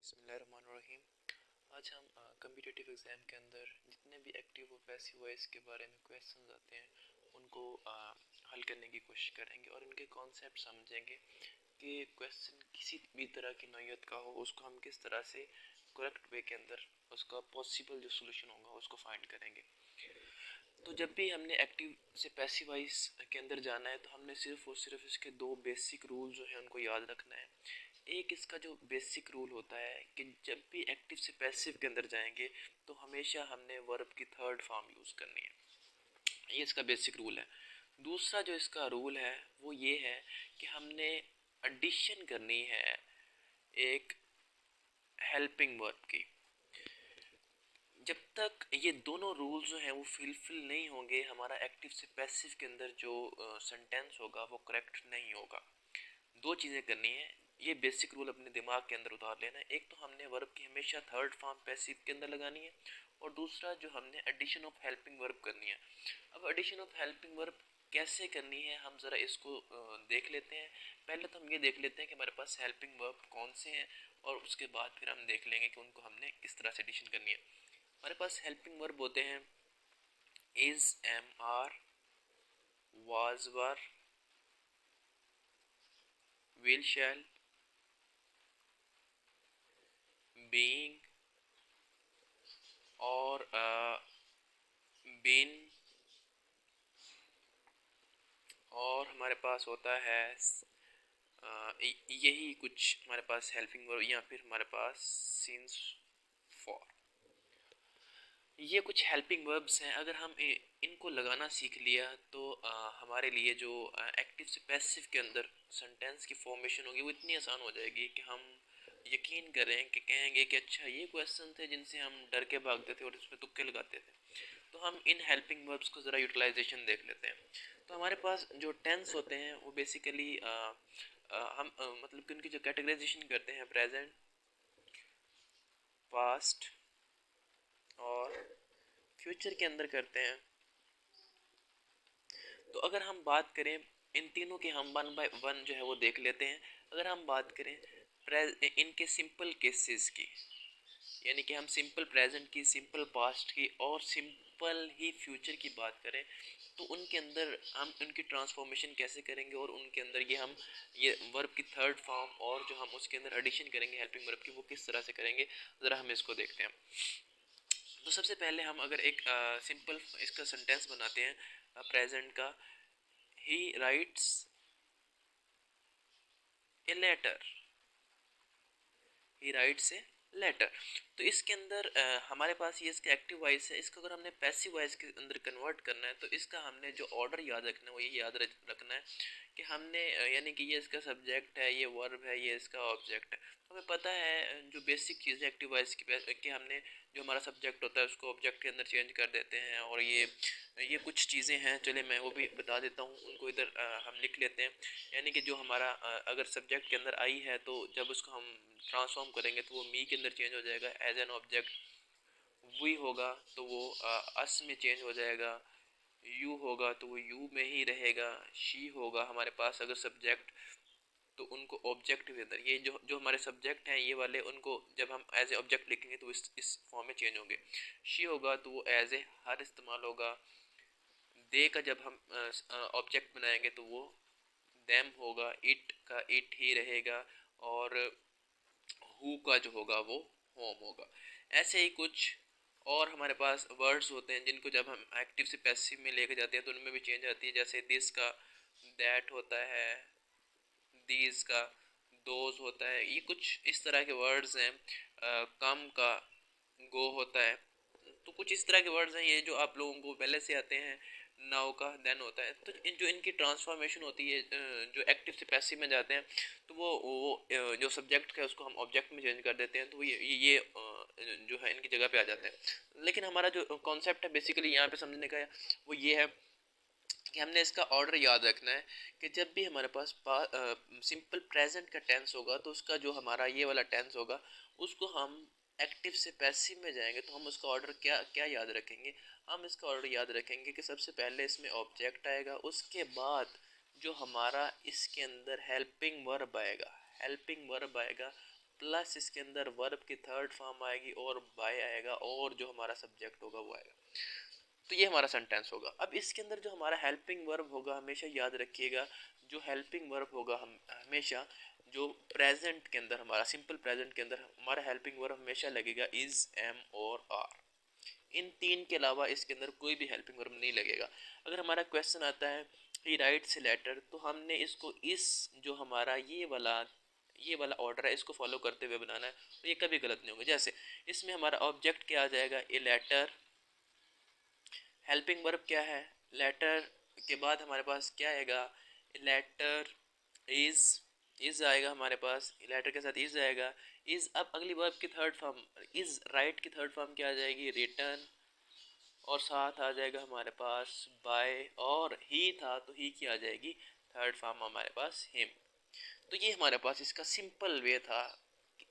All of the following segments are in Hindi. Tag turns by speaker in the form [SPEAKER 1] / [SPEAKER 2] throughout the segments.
[SPEAKER 1] बिस्मिल्लाहिर्रहमानिर्रहीम। आज हम कम्पिटिटिव एग्ज़ाम के अंदर जितने भी एक्टिव और पैसिव वॉइस के बारे में क्वेश्चन आते हैं उनको हल करने की कोशिश करेंगे और इनके कॉन्सेप्ट समझेंगे कि क्वेश्चन किसी भी तरह की नौयत का हो उसको हम किस तरह से करेक्ट वे के अंदर उसका पॉसिबल जो सोल्यूशन होगा उसको फाइंड करेंगे। तो जब भी हमने एक्टिव से पैसिव वॉइस के अंदर जाना है तो हमने सिर्फ और सिर्फ इसके दो बेसिक रूल जो है उनको याद रखना है। एक इसका जो बेसिक रूल होता है कि जब भी एक्टिव से पैसिव के अंदर जाएंगे तो हमेशा हमने वर्ब की थर्ड फॉर्म यूज़ करनी है। ये इसका बेसिक रूल है। दूसरा जो इसका रूल है वो ये है कि हमने एडिशन करनी है एक हेल्पिंग वर्ब की। जब तक ये दोनों रूल जो हैं वो फुलफिल नहीं होंगे हमारा एक्टिव से पैसिव के अंदर जो सेंटेंस होगा वो करेक्ट नहीं होगा। दो चीज़ें करनी है, ये बेसिक रूल अपने दिमाग के अंदर उतार लेना है। एक तो हमने वर्ब की हमेशा थर्ड फॉर्म पैसिव के अंदर लगानी है और दूसरा जो हमने एडिशन ऑफ हेल्पिंग वर्ब करनी है। अब एडिशन ऑफ हेल्पिंग वर्ब कैसे करनी है हम ज़रा इसको देख लेते हैं। पहले तो हम ये देख लेते हैं कि हमारे पास हेल्पिंग वर्ब कौन से हैं और उसके बाद फिर हम देख लेंगे कि उनको हमने किस तरह से एडिशन करनी है। हमारे पास हेल्पिंग वर्ब होते हैं is, am, are, was, were, will, shall, being और बीन, और हमारे पास होता है यही कुछ हमारे पास हेल्पिंग वर्ब या फिर हमारे पास सिंस, फॉर। ये कुछ हेल्पिंग वर्ब्स हैं। अगर हम इनको लगाना सीख लिया तो हमारे लिए जो एक्टिव से पैसिव के अंदर सेंटेंस की फॉर्मेशन होगी वो इतनी आसान हो जाएगी कि हम यकीन करें कि कहेंगे कि अच्छा ये क्वेश्चन थे जिनसे हम डर के भागते थे और इसमें तुक्के लगाते थे। तो हम इन हेल्पिंग वर्ब्स को ज़रा यूटिलाइजेशन देख लेते हैं। तो हमारे पास जो टेंस होते हैं वो बेसिकली हम मतलब कि उनकी जो कैटेगराइजेशन करते हैं प्रेजेंट, पास्ट और फ्यूचर के अंदर करते हैं। तो अगर हम बात करें इन तीनों के हम वन बाय वन जो है वो देख लेते हैं। अगर हम बात करें इनके सिंपल केसेस की, यानी कि हम सिंपल प्रेजेंट की, सिंपल पास्ट की और सिंपल ही फ्यूचर की बात करें तो उनके अंदर हम उनकी ट्रांसफॉर्मेशन कैसे करेंगे और उनके अंदर ये वर्ब की थर्ड फॉर्म और जो हम उसके अंदर एडिशन करेंगे हेल्पिंग वर्ब की वो किस तरह से करेंगे ज़रा हम इसको देखते हैं। तो सबसे पहले हम अगर एक सिंपल इसका सेंटेंस बनाते हैं प्रेजेंट का, he writes a letter, he writes a letter. तो इसके अंदर हमारे पास ये इसका एक्टिव वॉइस है। इसको अगर हमने पैसिव वॉइस के अंदर कन्वर्ट करना है तो इसका हमने जो ऑर्डर याद रखना है वो ये याद रखना है कि हमने यानी कि ये इसका सब्जेक्ट है, ये वर्ब है, ये इसका ऑब्जेक्ट है। तो हमें पता है जो बेसिक चीज़ है एक्टिव वॉइस की कि हमने जो हमारा सब्जेक्ट होता है उसको ऑब्जेक्ट के अंदर चेंज कर देते हैं। और ये कुछ चीज़ें हैं, चले मैं वो भी बता देता हूँ, उनको इधर हम लिख लेते हैं। यानी कि जो हमारा अगर सब्जेक्ट के अंदर आई है तो जब उसको हम ट्रांसफॉर्म करेंगे तो वो मी के अंदर चेंज हो जाएगा एज एन ऑब्जेक्ट। वी होगा तो वो अस में चेंज हो जाएगा। यू होगा तो वो यू में ही रहेगा। शी होगा हमारे पास अगर सब्जेक्ट तो उनको ऑब्जेक्ट के अंदर ये जो जो हमारे सब्जेक्ट हैं ये वाले उनको जब हम एज ए ऑब्जेक्ट लिखेंगे तो इस फॉर्म में चेंज होंगे। शी होगा तो वो एज ए हर इस्तेमाल होगा। दे का जब हम ऑब्जेक्ट बनाएंगे तो वो देम होगा। इट का इट ही रहेगा और हु का जो होगा वो होम होगा। ऐसे ही कुछ और हमारे पास वर्ड्स होते हैं जिनको जब हम एक्टिव से पैसिव में लेके जाते हैं तो उनमें भी चेंज आती है। जैसे दिस का दैट होता है, दीज का दोज होता है। ये कुछ इस तरह के वर्ड्स हैं। कम का गो होता है। तो कुछ इस तरह के वर्ड्स हैं ये जो आप लोगों को पहले से आते हैं। नाउ का देन होता है। तो जो इनकी ट्रांसफॉर्मेशन होती है जो एक्टिव से पैसिव में जाते हैं तो वो जो सब्जेक्ट है उसको हम ऑब्जेक्ट में चेंज कर देते हैं तो ये जो है इनकी जगह पे आ जाते हैं। लेकिन हमारा जो कॉन्सेप्ट है बेसिकली यहाँ पे समझने का वो ये है कि हमने इसका ऑर्डर याद रखना है कि जब भी हमारे पास सिंपल प्रेजेंट का टेंस होगा तो उसका जो हमारा ये वाला टेंस होगा उसको हम एक्टिव से पैसिव में जाएंगे तो हम उसका ऑर्डर क्या क्या याद रखेंगे। हम इसका ऑर्डर याद रखेंगे कि सबसे पहले इसमें ऑब्जेक्ट आएगा, उसके बाद जो हमारा इसके अंदर हेल्पिंग वर्ब आएगा, हेल्पिंग वर्ब आएगा प्लस इसके अंदर वर्ब की थर्ड फॉर्म आएगी और बाय आएगा और जो हमारा सब्जेक्ट होगा वो आएगा। तो ये हमारा सेंटेंस होगा। अब इसके अंदर जो हमारा हेल्पिंग वर्ब होगा, हमेशा याद रखिएगा, जो हेल्पिंग वर्ब होगा हम हमेशा जो प्रेजेंट के अंदर, हमारा सिंपल प्रेजेंट के अंदर हमारा हेल्पिंग वर्ब हमेशा लगेगा इज, एम और आर। इन तीन के अलावा इसके अंदर कोई भी हेल्पिंग वर्ब नहीं लगेगा। अगर हमारा क्वेश्चन आता है ही राइट्स ए लेटर, तो हमने इसको इस जो हमारा ये वाला ऑर्डर है इसको फॉलो करते हुए बनाना है, तो ये कभी गलत नहीं होगा। जैसे इसमें हमारा ऑब्जेक्ट क्या आ जाएगा, ए लेटर, हेल्पिंग वर्ब क्या है, लेटर के बाद हमारे पास क्या आएगा, लेटर इज आएगा हमारे पास, लेटर के साथ इज आएगा, इज। अब अगली वर्ब की थर्ड फॉर्म, इज राइट की थर्ड फॉर्म क्या आ जाएगी, रिटर्न, और साथ आ जाएगा हमारे पास बाय, और ही था तो ही की आ जाएगी थर्ड फॉर्म हमारे पास हिम। तो ये हमारे पास इसका सिंपल वे था।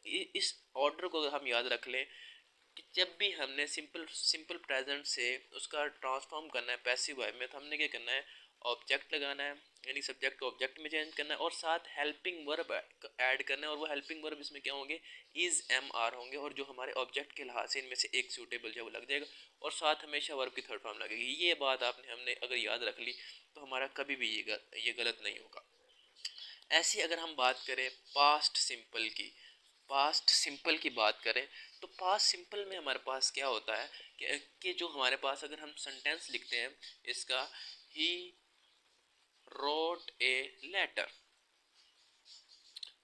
[SPEAKER 1] इस ऑर्डर को अगर हम याद रख लें कि जब भी हमने सिंपल प्रेजेंट से उसका ट्रांसफॉर्म करना है पैसिव वॉइस में, तो हमने क्या करना है, ऑब्जेक्ट लगाना है, यानी सब्जेक्ट को ऑब्जेक्ट में चेंज करना है, और साथ हेल्पिंग वर्ब ऐड करना है। और वो हेल्पिंग वर्ब इसमें क्या होंगे, इज, एम, आर होंगे, और जो हमारे ऑब्जेक्ट के लिहाज से इनमें से एक सूटेबल जो वो लग जाएगा, और साथ हमेशा वर्ब की थर्ड फॉर्म लगेगी। ये बात हमने अगर याद रख ली तो हमारा कभी भी ये गलत नहीं होगा। ऐसी अगर हम बात करें पास्ट सिंपल की, पास्ट सिंपल की बात करें, तो पास्ट सिंपल में हमारे पास क्या होता है कि जो हमारे पास अगर हम सेंटेंस लिखते हैं इसका, ही रोट ए लेटर,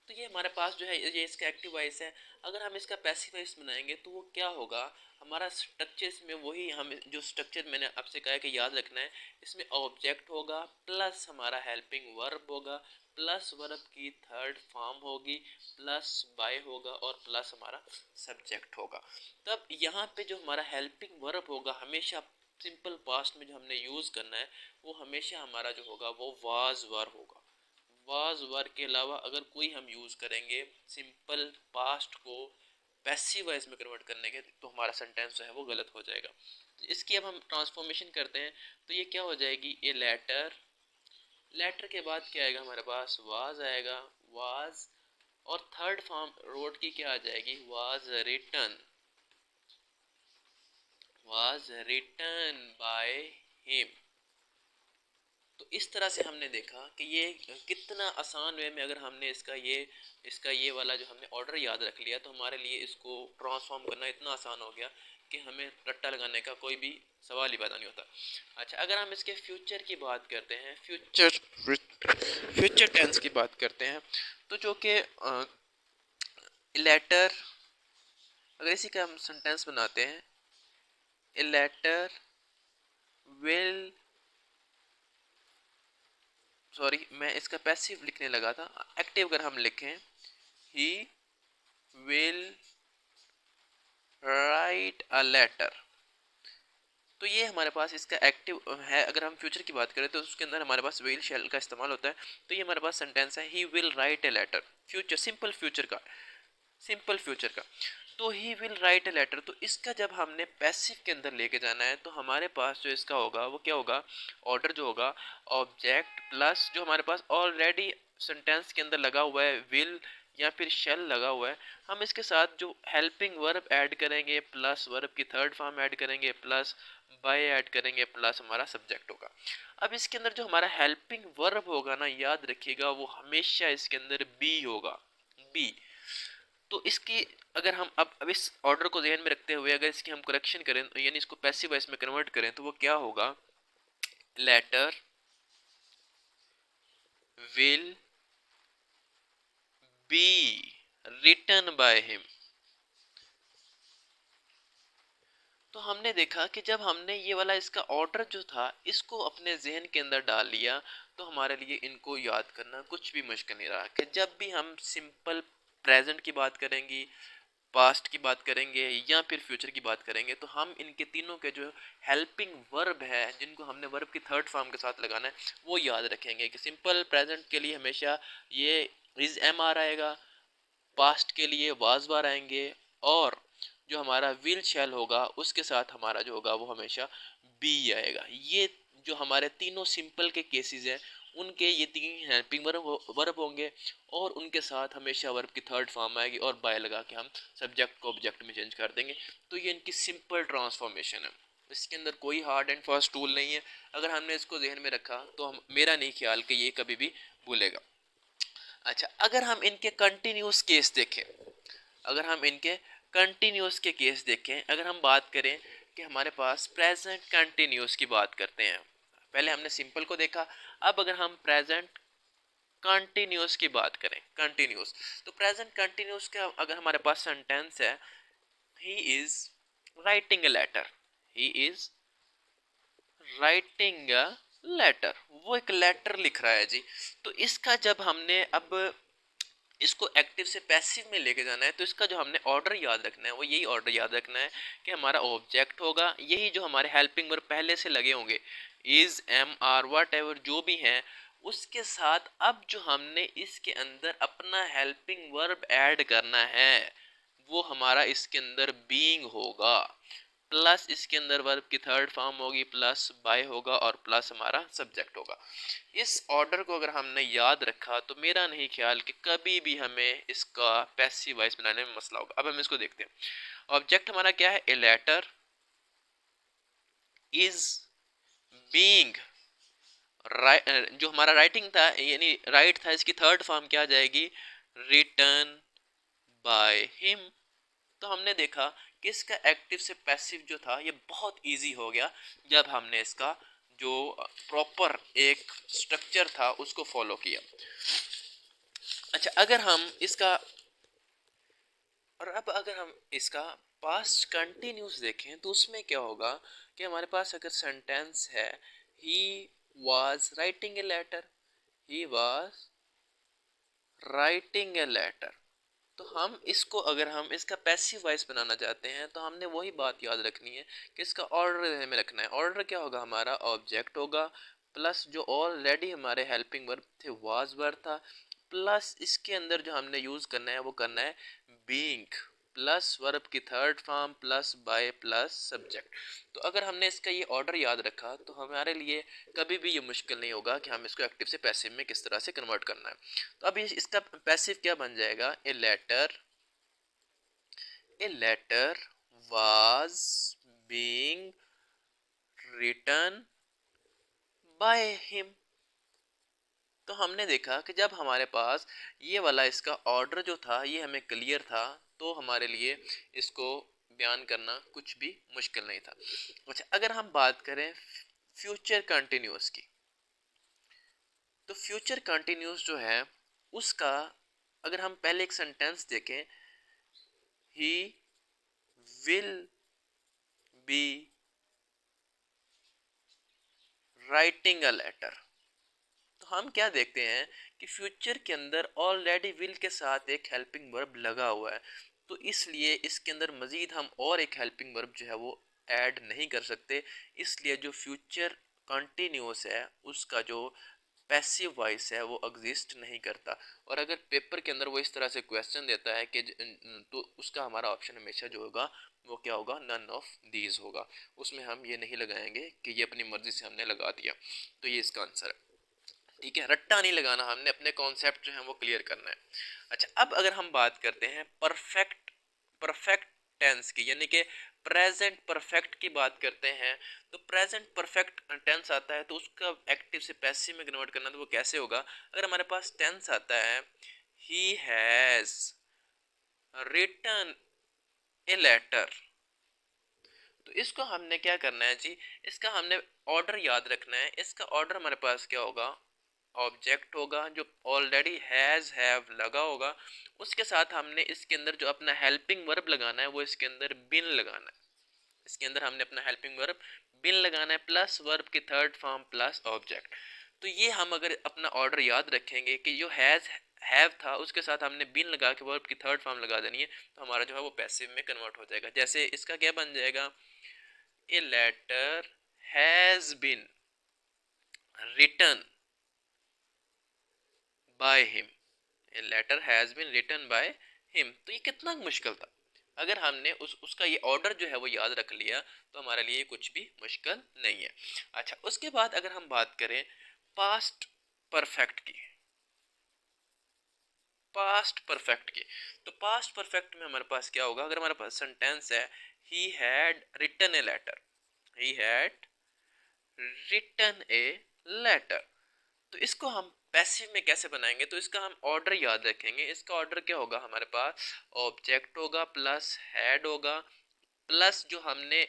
[SPEAKER 1] तो ये हमारे पास जो है ये इसका एक्टिव वॉइस है। अगर हम इसका पैसिव वॉइस बनाएंगे तो वो क्या होगा, हमारा स्ट्रक्चर में वही, हम जो स्ट्रक्चर मैंने आपसे कहा है कि याद रखना है, इसमें ऑब्जेक्ट होगा प्लस हमारा हेल्पिंग वर्ब होगा प्लस वर्ब की थर्ड फॉर्म होगी प्लस बाय होगा और प्लस हमारा सब्जेक्ट होगा। तब यहाँ पे जो हमारा हेल्पिंग वर्ब होगा हमेशा सिंपल पास्ट में जो हमने यूज़ करना है वो हमेशा हमारा जो होगा वो वाज वर होगा। वाज वर के अलावा अगर कोई हम यूज़ करेंगे सिंपल पास्ट को पैसिव वॉइस में कन्वर्ट करने के, तो हमारा सेंटेंस जो है वो गलत हो जाएगा। तो इसकी अब हम ट्रांसफॉर्मेशन करते हैं, तो ये क्या हो जाएगी, ये लेटर, लेटर के बाद क्या आएगा हमारे पास, वाज आएगा, वाज, और थर्ड फॉर्म रोड की क्या आ जाएगी, वाज रिटन बाय हिम। तो इस तरह से हमने देखा कि ये कितना आसान वे में, अगर हमने इसका ये वाला जो हमने ऑर्डर याद रख लिया, तो हमारे लिए इसको ट्रांसफॉर्म करना इतना आसान हो गया कि हमें रट्टा लगाने का कोई भी सवाल ही पैदा नहीं होता। अच्छा, अगर हम इसके फ्यूचर की बात करते हैं, फ्यूचर टेंस की बात करते हैं, तो जो कि लेटर, अगर इसी का हम सेंटेंस बनाते हैं, ए लेटर विल, सॉरी मैं इसका पैसिव लिखने लगा था, एक्टिव अगर हम लिखें, he will write a letter, तो ये हमारे पास इसका एक्टिव है। अगर हम फ्यूचर की बात करें तो उसके अंदर हमारे पास विल शैल का इस्तेमाल होता है। तो ये हमारे पास सेंटेंस है, he will write a letter, future, simple future का। तो he will write a letter, तो इसका जब हमने पैसिव के अंदर लेके जाना है तो हमारे पास जो इसका होगा वो क्या होगा, ऑर्डर जो होगा ऑब्जेक्ट प्लस जो हमारे पास ऑलरेडी सेंटेंस के अंदर लगा हुआ है विल या फिर शेल लगा हुआ है, हम इसके साथ जो हेल्पिंग वर्ब ऐड करेंगे प्लस वर्ब की थर्ड फॉर्म ऐड करेंगे प्लस बाय ऐड करेंगे प्लस हमारा सब्जेक्ट होगा। अब इसके अंदर जो हमारा हेल्पिंग वर्ब होगा ना, याद रखिएगा वो हमेशा इसके अंदर बी होगा, बी। तो इसकी अगर हम अब इस ऑर्डर को ध्यान में रखते हुए अगर इसकी हम करेक्शन करें, यानी इसको पैसिव वॉइस में कन्वर्ट करें, तो वो क्या होगा, letter will be written by him. तो हमने देखा कि जब हमने ये वाला इसका ऑर्डर जो था इसको अपने जहन के अंदर डाल लिया, तो हमारे लिए इनको याद करना कुछ भी मुश्किल नहीं रहा कि जब भी हम सिंपल प्रेजेंट की बात करेंगे, पास्ट की बात करेंगे या फिर फ्यूचर की बात करेंगे, तो हम इनके तीनों के जो हेल्पिंग वर्ब है जिनको हमने वर्ब की थर्ड फॉर्म के साथ लगाना है वो याद रखेंगे कि सिंपल प्रेजेंट के लिए हमेशा ये इज, एम, आर आएगा, पास्ट के लिए वाज वार आएंगे, और जो हमारा विल शैल होगा उसके साथ हमारा जो होगा वो हमेशा बी आएगा। ये जो हमारे तीनों सिंपल के केसेस हैं उनके ये 3 हेल्पिंग वर्ब होंगे और उनके साथ हमेशा वर्ब की थर्ड फॉर्म आएगी और बाय लगा के हम सब्जेक्ट को ऑब्जेक्ट में चेंज कर देंगे। तो ये इनकी सिंपल ट्रांसफॉर्मेशन है, इसके अंदर कोई हार्ड एंड फास्ट टूल नहीं है। अगर हमने इसको जहन में रखा तो हम, मेरा नहीं ख्याल कि ये कभी भी भूलेगा। अच्छा, अगर हम इनके कंटिन्यूस केस देखें, अगर हम इनके कंटिन्यूस के केस देखें, अगर हम बात करें कि हमारे पास प्रेजेंट कंटिन्यूस की बात करते हैं, पहले हमने सिंपल को देखा, अब अगर हम प्रेजेंट कंटिन्यूस की बात करें, कंटिन्यूस, तो प्रेजेंट कंटिन्यूस का अगर हमारे पास सेंटेंस है, he is writing a letter, he is writing a letter, वो एक लेटर लिख रहा है जी। तो इसका जब हमने अब इसको एक्टिव से पैसिव में लेके जाना है, तो इसका जो हमने ऑर्डर याद रखना है वो यही ऑर्डर याद रखना है कि हमारा ऑब्जेक्ट होगा, यही जो हमारे हेल्पिंग वर्ब पहले से लगे होंगे, is, am, are, whatever जो भी हैं, उसके साथ अब जो हमने इसके अंदर अपना हेल्पिंग वर्ब ऐड करना है वो हमारा इसके अंदर बीइंग होगा, प्लस इसके अंदर वर्ब की थर्ड फॉर्म होगी, प्लस बाय होगा और प्लस हमारा सब्जेक्ट होगा। इस ऑर्डर को अगर हमने याद रखा तो मेरा नहीं ख्याल कि कभी भी हमें इसका पैसिव वॉइस बनाने में मसला होगा। अब हम इसको देखते हैं। ऑब्जेक्ट हमारा क्या है, ए लेटर इज बीइंग, जो हमारा राइटिंग था यानी राइट था, इसकी थर्ड फॉर्म क्या आ जाएगी, रिटर्न बाय हिम। तो हमने देखा कि इसका एक्टिव से पैसिव जो था ये बहुत इजी हो गया जब हमने इसका जो प्रॉपर एक स्ट्रक्चर था उसको फॉलो किया। अच्छा, अगर हम इसका, और अब अगर हम इसका पास्ट कंटिन्यूस देखें तो उसमें क्या होगा कि हमारे पास अगर सेंटेंस है, he was writing a letter, he was writing a letter, तो हम इसको, अगर हम इसका पैसिव वॉइस बनाना चाहते हैं तो हमने वही बात याद रखनी है कि इसका ऑर्डर में रखना है। ऑर्डर क्या होगा, हमारा ऑब्जेक्ट होगा प्लस जो ऑलरेडी हमारे हेल्पिंग वर्ब थे वाज वर्ब था, प्लस इसके अंदर जो हमने यूज करना है वो करना है बीइंग, प्लस वर्ब की third form, plus by, plus subject. तो अगर हमने इसका ये ऑर्डर याद रखा तो हमारे लिए कभी भी ये मुश्किल नहीं होगा कि हम इसको एक्टिव से पैसिव में किस तरह से कन्वर्ट करना है। तो अब इसका पैसिव क्या बन जाएगा, a letter was being written by him. तो हमने देखा कि जब हमारे पास ये वाला इसका ऑर्डर जो था ये हमें क्लियर था तो हमारे लिए इसको बयान करना कुछ भी मुश्किल नहीं था। अच्छा, अगर हम बात करें फ्यूचर कंटिन्यूस की, तो फ्यूचर कंटिन्यूस जो है उसका अगर हम पहले एक सेंटेंस देखें, he will be writing a letter, तो हम क्या देखते हैं कि फ्यूचर के अंदर ऑलरेडी विल के साथ एक हेल्पिंग वर्ब लगा हुआ है, तो इसलिए इसके अंदर मजीद हम और एक हेल्पिंग वर्ब जो है वो ऐड नहीं कर सकते। इसलिए जो फ्यूचर कंटिन्यूस है उसका जो पैसिव वॉइस है वो एग्जिस्ट नहीं करता। और अगर पेपर के अंदर वो इस तरह से क्वेश्चन देता है कि तो उसका हमारा ऑप्शन हमेशा जो होगा वो क्या होगा, नन ऑफ दीज होगा। उसमें हम ये नहीं लगाएंगे कि ये अपनी मर्जी से हमने लगा दिया, तो ये इसका आंसर है। ठीक है, रट्टा नहीं लगाना, हमने अपने कॉन्सेप्ट जो है वो क्लियर करना है। अच्छा, अब अगर हम बात करते हैं परफेक्ट परफेक्ट टेंस की, यानी कि प्रेजेंट परफेक्ट की बात करते हैं, तो प्रेजेंट परफेक्ट टेंस आता है तो उसका एक्टिव से पैसिव में कन्वर्ट करना, तो वो कैसे होगा, अगर हमारे पास टेंस आता है, he has written a letter, तो इसको हमने क्या करना है जी, इसका हमने ऑर्डर याद रखना है। इसका ऑर्डर हमारे पास क्या होगा, ऑब्जेक्ट होगा जो ऑलरेडी हैज हैव लगा होगा, उसके साथ हमने इसके अंदर जो अपना हेल्पिंग वर्ब लगाना है वो इसके अंदर बिन लगाना है। इसके अंदर हमने अपना हेल्पिंग वर्ब बिन लगाना है, प्लस वर्ब की थर्ड फॉर्म प्लस ऑब्जेक्ट। तो ये हम अगर अपना ऑर्डर याद रखेंगे कि जो हैज हैव था उसके साथ हमने बिन लगा के वर्ब की थर्ड फॉर्म लगा देनी है, तो हमारा जो है वो पैसिव में कन्वर्ट हो जाएगा। जैसे इसका क्या बन जाएगा, a letter has been written by him, a letter has been written by him. तो ये कितना मुश्किल था, अगर हमने उसका ये ऑर्डर जो है वो याद रख लिया तो हमारे लिए कुछ भी मुश्किल नहीं है। अच्छा, उसके बाद अगर हम बात करें पास्ट परफेक्ट की, पास्ट परफेक्ट की। तो पास्ट परफेक्ट में हमारे पास क्या होगा, अगर हमारे पास सेंटेंस है he had written a letter, he had written a letter, तो इसको हम पैसिव में कैसे बनाएंगे, तो इसका हम ऑर्डर याद रखेंगे। इसका ऑर्डर क्या होगा, हमारे पास ऑब्जेक्ट होगा प्लस हैड होगा प्लस जो हमने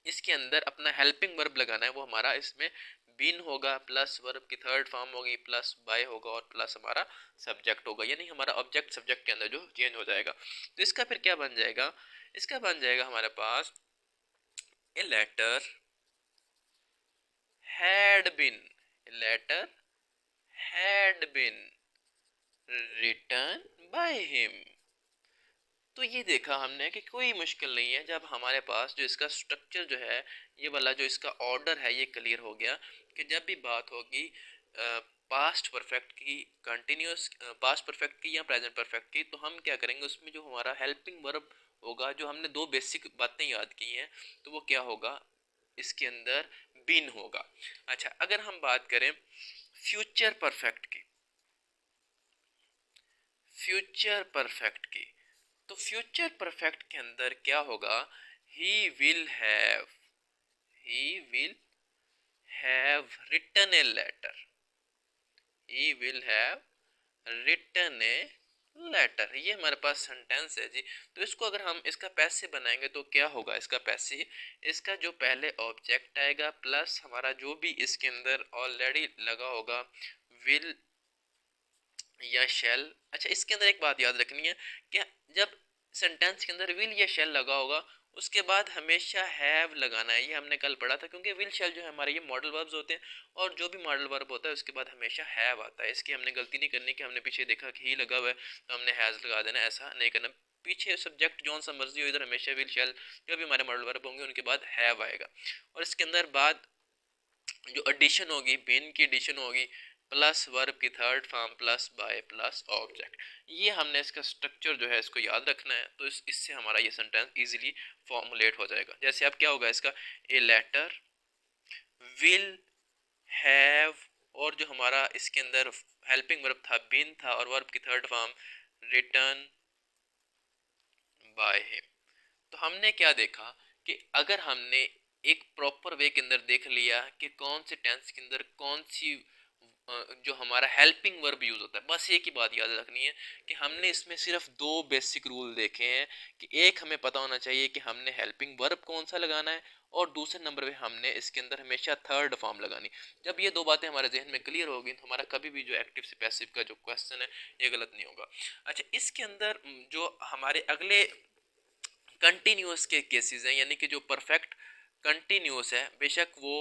[SPEAKER 1] इसके अंदर अपना हेल्पिंग वर्ब लगाना है वो हमारा इसमें बीन होगा प्लस वर्ब की थर्ड फॉर्म होगी प्लस बाय होगा और प्लस हमारा सब्जेक्ट होगा, यानी हमारा ऑब्जेक्ट सब्जेक्ट के अंदर जो चेंज हो जाएगा। तो इसका फिर क्या बन जाएगा, इसका बन जाएगा हमारे पास a letter had been, a letter had been written by him. तो ये देखा हमने कि कोई मुश्किल नहीं है, जब हमारे पास जो इसका स्ट्रक्चर जो है ये वाला जो इसका ऑर्डर है ये क्लियर हो गया कि जब भी बात होगी पास्ट परफेक्ट की, कंटिन्यूस पास्ट परफेक्ट की या प्रेजेंट परफेक्ट की, तो हम क्या करेंगे उसमें जो हमारा हेल्पिंग वर्ब होगा, जो हमने दो बेसिक बातें याद की हैं, तो वो क्या होगा इसके अंदर बीन होगा। अच्छा, अगर हम बात करें फ्यूचर परफेक्ट की, फ्यूचर परफेक्ट की, तो फ्यूचर परफेक्ट के अंदर क्या होगा, he will have, he will have written a letter, he will have written a letter, ये हमारे पास सेंटेंस है जी। तो इसको अगर हम इसका पैसे बनाएंगे तो क्या होगा, इसका पैसे, इसका जो पहले ऑब्जेक्ट आएगा प्लस हमारा जो भी इसके अंदर ऑलरेडी लगा होगा विल या शेल। अच्छा, इसके अंदर एक बात याद रखनी है कि जब सेंटेंस के अंदर विल या शेल लगा होगा उसके बाद हमेशा हैव लगाना है, ये हमने कल पढ़ा था, क्योंकि विल शेल जो है हमारे ये मॉडल वर्ब्स होते हैं और जो भी मॉडल वर्ब होता है उसके बाद हमेशा हैव आता है। इसकी हमने गलती नहीं करनी कि हमने पीछे देखा कि ही लगा हुआ है तो हमने हैज लगा देना, ऐसा नहीं करना। पीछे सब्जेक्ट जौन सा मर्जी हो, इधर हमेशा विल शेल जो भी हमारे मॉडल वर्ब होंगे उनके बाद हैव आएगा। और इसके अंदर बाद जो एडिशन होगी, बीन की एडिशन होगी प्लस वर्ब की third form plus by plus object, ये हमने इसका स्ट्रक्चर जो है इसको याद रखना है। तो इससे हमारा ये सेंटेंस इजीली फॉर्मुलेट हो जाएगा। जैसे अब क्या होगा इसका, ए लेटर विल हैव, और जो हमारा इसके अंदर हेल्पिंग वर्ब था बीन था और वर्ब की third form return bye him. तो हमने क्या देखा कि अगर हमने एक प्रॉपर वे के अंदर देख लिया कि कौन से टेंस के अंदर कौन सी जो हमारा हेल्पिंग वर्ब यूज होता है, बस एक ही बात याद रखनी है कि हमने इसमें सिर्फ दो बेसिक रूल देखे हैं कि एक हमें पता होना चाहिए कि हमने हेल्पिंग वर्ब कौन सा लगाना है और दूसरे नंबर पे हमने इसके अंदर हमेशा थर्ड फॉर्म लगानी। जब ये दो बातें हमारे जहन में क्लियर होगी तो हमारा कभी भी जो एक्टिव से पैसिव का जो क्वेश्चन है ये गलत नहीं होगा। अच्छा, इसके अंदर जो हमारे अगले कंटिन्यूस के केसेस हैं, यानी कि जो परफेक्ट कंटिन्यूस है, बेशक वो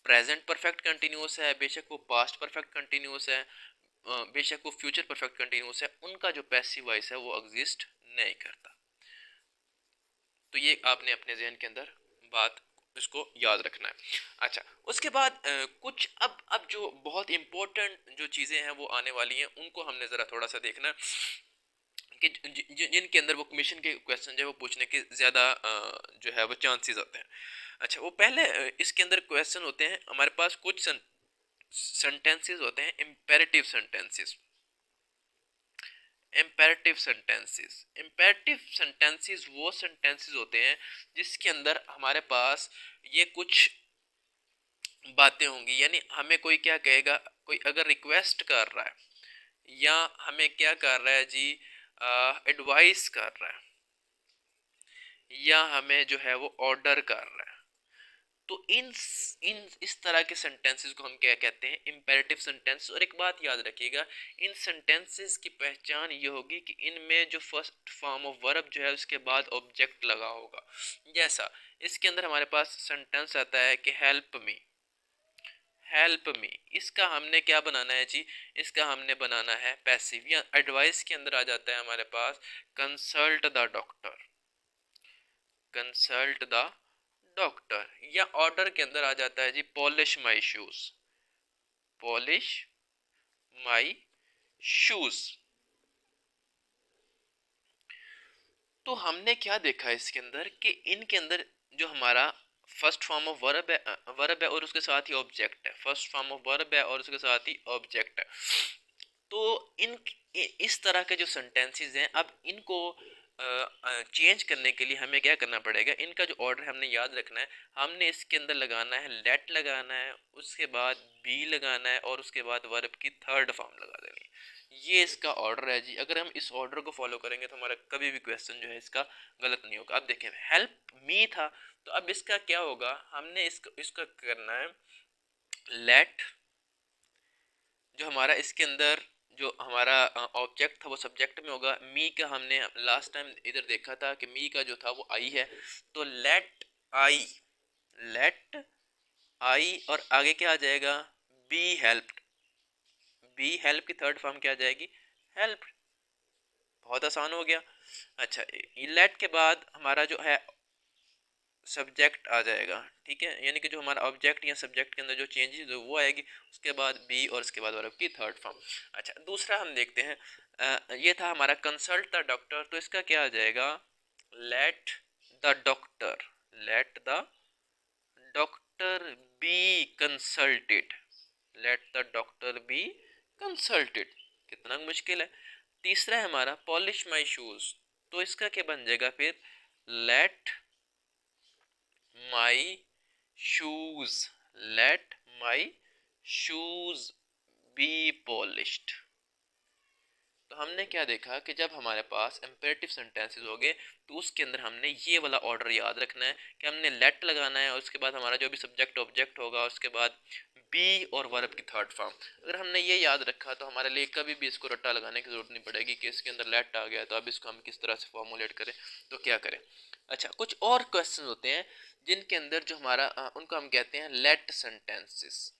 [SPEAKER 1] प्रेजेंट परफेक्ट कंटिन्यूस है, बेशक वो पास्ट परफेक्ट कंटिन्यूस है, बेशक वो फ्यूचर परफेक्ट कंटिन्यूस है, उनका जो पैसिव वॉइस है वो एग्जिस्ट नहीं करता। तो ये आपने अपने जहन के अंदर बात इसको याद रखना है। अच्छा, उसके बाद कुछ अब जो बहुत इंपॉर्टेंट जो चीज़ें हैं वो आने वाली हैं, उनको हमने ज़रा थोड़ा सा देखना कि जिनके अंदर वो कमीशन के क्वेश्चन जो है वो पूछने के ज़्यादा जो है वो चांसेस होते हैं। अच्छा, वो पहले इसके अंदर क्वेश्चन होते हैं हमारे पास, कुछ सेंटेंसेस होते हैं imperative sentences, imperative sentences, imperative sentences वो सेंटेंसेस होते हैं जिसके अंदर हमारे पास ये कुछ बातें होंगी, यानी हमें कोई क्या कहेगा, कोई अगर रिक्वेस्ट कर रहा है या हमें क्या कर रहा है जी, एडवाइस कर रहा है या हमें जो है वो ऑर्डर कर रहा है, तो इन इन इस तरह के सेंटेंसेस को हम क्या कहते हैं, इम्पेरेटिव सेंटेंस। और एक बात याद रखिएगा, इन सेंटेंसेस की पहचान ये होगी कि इनमें जो फर्स्ट फॉर्म ऑफ वर्ब जो है उसके बाद ऑब्जेक्ट लगा होगा। जैसा इसके अंदर हमारे पास सेंटेंस आता है कि हेल्प मी, हेल्प मी, इसका हमने क्या बनाना है जी, इसका हमने बनाना है पैसिव। या एडवाइस के अंदर आ जाता है हमारे पास consult the doctor, consult the doctor. या ऑर्डर के अंदर आ जाता है जी polish my shoes, polish my shoes. तो हमने क्या देखा इसके अंदर कि इनके अंदर जो हमारा फर्स्ट फॉर्म ऑफ वर्ब है और उसके साथ ही ऑब्जेक्ट है, फर्स्ट फॉर्म ऑफ वर्ब है और उसके साथ ही ऑब्जेक्ट है। तो इस तरह के जो सेंटेंसेस हैं, अब इनको चेंज करने के लिए हमें क्या करना पड़ेगा, इनका जो ऑर्डर हमने याद रखना है। हमने इसके अंदर लगाना है लेट लगाना है, उसके बाद बी लगाना है और उसके बाद वर्ब की थर्ड फॉर्म लगा देनी है। ये इसका ऑर्डर है जी। अगर हम इस ऑर्डर को फॉलो करेंगे तो हमारा कभी भी क्वेश्चन जो है इसका गलत नहीं होगा। अब देखें, हेल्प मी था, तो अब इसका क्या होगा, हमने इसका करना है लेट, जो हमारा इसके अंदर जो हमारा ऑब्जेक्ट था वो सब्जेक्ट में होगा। मी का हमने लास्ट टाइम इधर देखा था कि मी का जो था वो आई है, तो लेट आई, लेट आई, और आगे क्या आ जाएगा, बी हेल्प्ड, बी हेल्प की थर्ड फॉर्म क्या आ जाएगी, हेल्प। बहुत आसान हो गया। अच्छा, लेट के बाद हमारा जो है सब्जेक्ट आ जाएगा, ठीक है, यानी कि जो हमारा ऑब्जेक्ट या सब्जेक्ट के अंदर जो चेंजेस है वो आएगी, उसके बाद बी और उसके बाद वर्ब की थर्ड फॉर्म। अच्छा, दूसरा हम देखते हैं, ये था हमारा कंसल्ट द डॉक्टर, तो इसका क्या आ जाएगा, let the doctor, let the doctor B consulted, let the doctor B consulted. कितना मुश्किल है। तीसरा है हमारा पॉलिश माई शूज, तो इसका क्या बन जाएगा फिर, let my shoes, let my shoes B polished. तो हमने क्या देखा कि जब हमारे पास इम्पेरेटिव सेंटेंसेस हो गए तो उसके अंदर हमने ये वाला ऑर्डर याद रखना है कि हमने लेट लगाना है और उसके बाद हमारा जो भी सब्जेक्ट ऑब्जेक्ट होगा उसके बाद बी और वर्ब की थर्ड फॉर्म। अगर हमने ये याद रखा तो हमारे लिए कभी भी इसको रट्टा लगाने की जरूरत नहीं पड़ेगी कि इसके अंदर लेट आ गया तो अब इसको हम किस तरह से फॉर्मुलेट करें, तो क्या करें। अच्छा, कुछ और क्वेश्चन होते हैं जिनके अंदर जो हमारा उनको हम कहते हैं लेट सेंटेंसेस।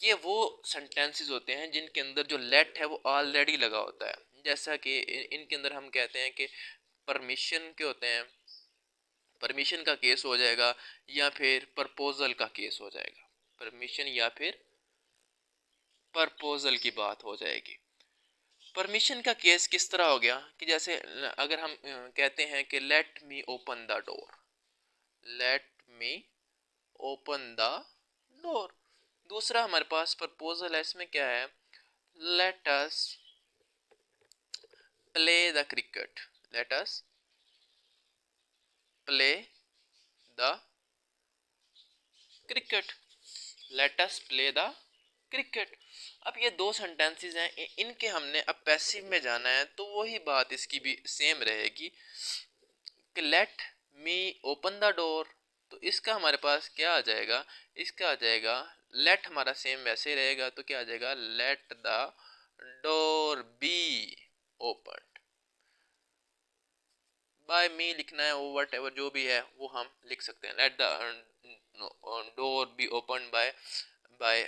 [SPEAKER 1] ये वो सेंटेंसेस होते हैं जिनके अंदर जो लेट है वो ऑलरेडी लगा होता है। जैसा कि इनके अंदर हम कहते हैं कि परमिशन के होते हैं, परमिशन का केस हो जाएगा या फिर प्रपोजल का केस हो जाएगा, परमिशन या फिर प्रपोजल की बात हो जाएगी। परमिशन का केस किस तरह हो गया कि जैसे अगर हम कहते हैं कि let me open the door, let me open the door. दूसरा हमारे पास प्रपोजल है, इसमें क्या है, let us play the cricket, let us play the cricket, let us play the cricket. अब ये दो सेंटेंसेस हैं, इनके हमने अब पैसिव में जाना है तो वही बात इसकी भी सेम रहेगी कि let me open the door. तो इसका हमारे पास क्या आ जाएगा, इसका आ जाएगा लेट हमारा सेम वैसे ही रहेगा, तो क्या आ जाएगा, let the door be open. By me लिखना है, वो वट एवर जो भी है वो हम लिख सकते हैं, let the door be open by by,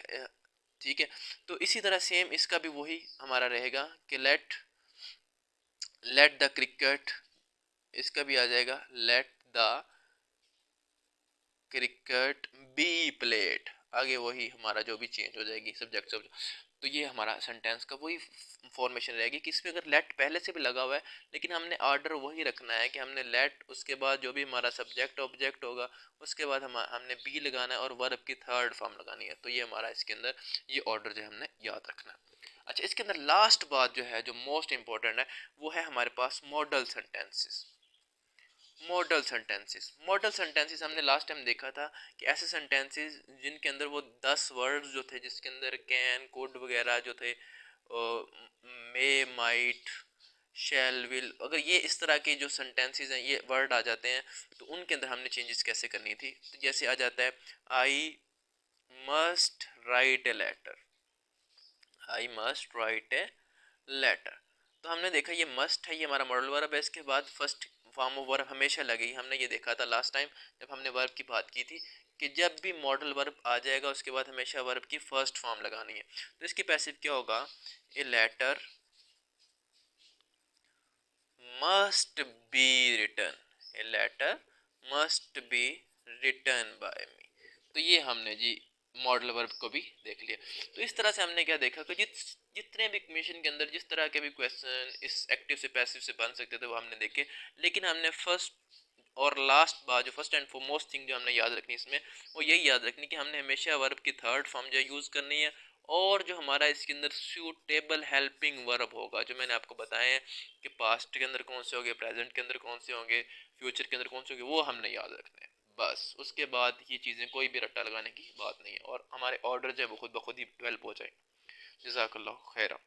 [SPEAKER 1] ठीक है। तो इसी तरह सेम इसका भी वही हमारा रहेगा कि लेट द क्रिकेट, इसका भी आ जाएगा let the cricket be played, आगे वही हमारा जो भी चेंज हो जाएगी सब्जेक्ट सब। तो ये हमारा सेंटेंस का वही फॉर्मेशन रहेगी कि इसमें अगर लेट पहले से भी लगा हुआ है लेकिन हमने ऑर्डर वही रखना है कि हमने लेट, उसके बाद जो भी हमारा सब्जेक्ट ऑब्जेक्ट होगा उसके बाद हमने बी लगाना है और वर्ब की थर्ड फॉर्म लगानी है। तो ये हमारा इसके अंदर ये ऑर्डर जो हमने याद रखना है। अच्छा, इसके अंदर लास्ट बात जो है जो मोस्ट इंपॉर्टेंट है वो है हमारे पास model sentences. Model sentences, model sentences हमने लास्ट टाइम देखा था कि ऐसे सेंटेंसेस जिनके अंदर वो 10 वर्ड्स जो थे, जिसके अंदर कैन कुड वगैरह जो थे, मे माइट शैल विल, अगर ये इस तरह के जो सेंटेंसेस हैं ये वर्ड आ जाते हैं तो उनके अंदर हमने चेंजेस कैसे करनी थी। तो जैसे आ जाता है I must write a letter, I must write a letter. तो हमने देखा ये मस्ट है, ये हमारा मॉडल वर्ब है, इसके बाद फर्स्ट फॉर्म ऑफ वर्ब हमेशा लगेगी। हमने ये देखा था लास्ट टाइम जब हमने वर्ब की बात की थी कि जब भी मॉडल वर्ब आ जाएगा उसके बाद हमेशा वर्ब की फर्स्ट फॉर्म लगानी है। तो इसकी पैसिव क्या होगा, a letter must be written, a letter must be written by me. तो ये हमने जी मॉडल वर्ब को भी देख लिया। तो इस तरह से हमने क्या देखा कि जितने भी मिशन के अंदर जिस तरह के भी क्वेश्चन इस एक्टिव से पैसिव से बन सकते थे वो हमने देखे, लेकिन हमने फर्स्ट और लास्ट बात जो फर्स्ट एंड फॉरमोस्ट थिंग जो हमने याद रखनी इसमें, वो यही याद रखनी कि हमने हमेशा वर्ब की थर्ड फॉर्म जो यूज़ करनी है, और जो हमारा इसके अंदर सूटेबल हेल्पिंग वर्ब होगा जो मैंने आपको बताया है कि पास्ट के अंदर कौन से होंगे, प्रेजेंट के अंदर कौन से होंगे, फ्यूचर के अंदर कौन से होंगे, वो हमने याद रखने हैं। बस उसके बाद ये चीज़ें कोई भी रट्टा लगाने की बात नहीं है, और हमारे ऑर्डर जो है वो खुद ब खुद ही डेवलप हो जाए। जज़ाकल्लाह खैरा।